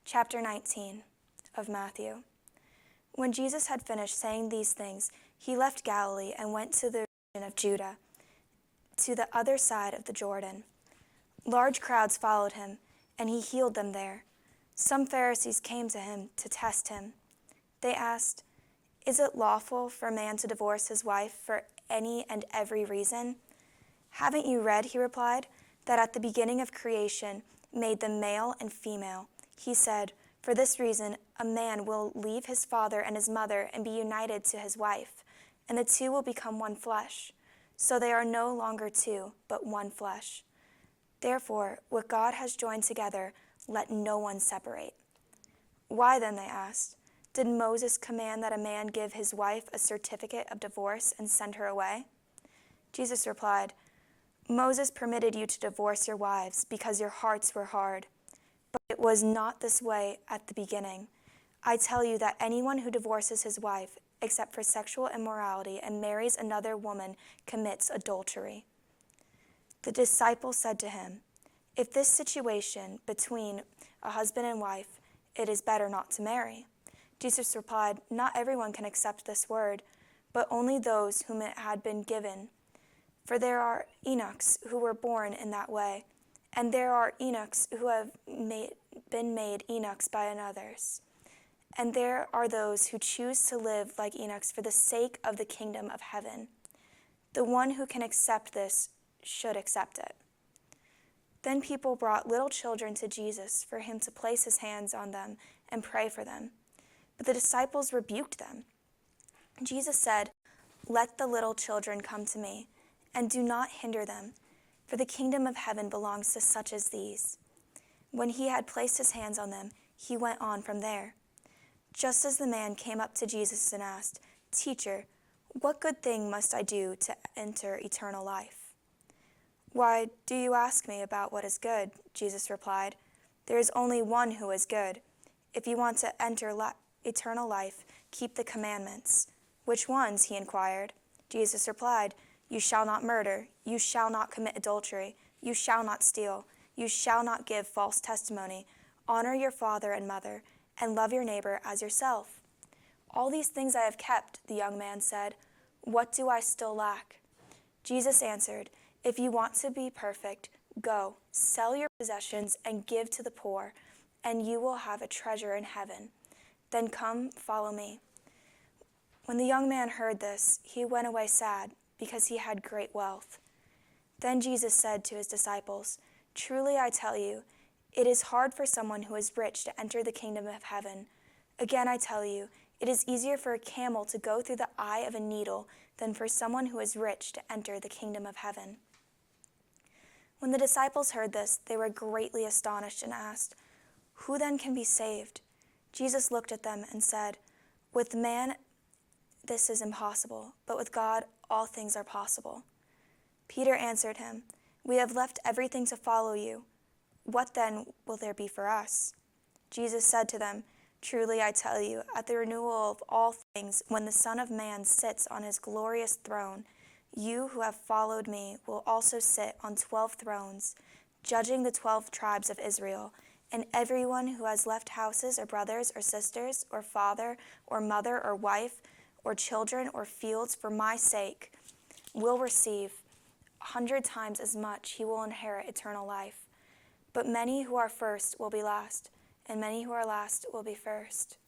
Chapter 19 of Matthew. When Jesus had finished saying these things, he left Galilee and went to the region of Judah, to the other side of the Jordan. Large crowds followed him, and he healed them there. Some Pharisees came to him to test him. They asked, "Is it lawful for a man to divorce his wife for any and every reason?" "Haven't you read," he replied, "that at the beginning of creation made them male and female? He said, 'For this reason a man will leave his father and his mother and be united to his wife, and the two will become one flesh.' So they are no longer two, but one flesh. Therefore, what God has joined together, let no one separate." "Why then," they asked, "did Moses command that a man give his wife a certificate of divorce and send her away?" Jesus replied, "Moses permitted you to divorce your wives because your hearts were hard. But it was not this way at the beginning. I tell you that anyone who divorces his wife, except for sexual immorality, and marries another woman commits adultery." The disciples said to him, "If this situation between a husband and wife, it is better not to marry." Jesus replied, "Not everyone can accept this word, but only those whom it had been given. For there are eunuchs who were born in that way, and there are eunuchs who have been made eunuchs by others. And there are those who choose to live like eunuchs for the sake of the kingdom of heaven. The one who can accept this should accept it." Then people brought little children to Jesus for him to place his hands on them and pray for them. But the disciples rebuked them. Jesus said, "Let the little children come to me, and do not hinder them, for the kingdom of heaven belongs to such as these." When he had placed his hands on them, he went on from there. Just as the man came up to Jesus and asked, "Teacher, what good thing must I do to enter eternal life?" "Why do you ask me about what is good?" Jesus replied. "There is only one who is good. If you want to enter eternal life, keep the commandments." "Which ones?" he inquired. Jesus replied, "You shall not murder. You shall not commit adultery. You shall not steal. You shall not give false testimony. Honor your father and mother, and love your neighbor as yourself." "All these things I have kept," the young man said. "What do I still lack?" Jesus answered, "If you want to be perfect, go, sell your possessions and give to the poor, and you will have a treasure in heaven. Then come, follow me." When the young man heard this, he went away sad, because he had great wealth. Then Jesus said to his disciples, "Truly I tell you, it is hard for someone who is rich to enter the kingdom of heaven. Again I tell you, it is easier for a camel to go through the eye of a needle than for someone who is rich to enter the kingdom of heaven." When the disciples heard this, they were greatly astonished and asked, "Who then can be saved?" Jesus looked at them and said, "With man this is impossible, but with God all things are possible." Peter answered him, "We have left everything to follow you. What then will there be for us?" Jesus said to them, "Truly I tell you, at the renewal of all things, when the Son of Man sits on his glorious throne, you who have followed me will also sit on 12 thrones, judging the 12 tribes of Israel. And everyone who has left houses or brothers or sisters or father or mother or wife or children or fields for my sake will receive 100 times as much. He will inherit eternal life. But many who are first will be last, and many who are last will be first."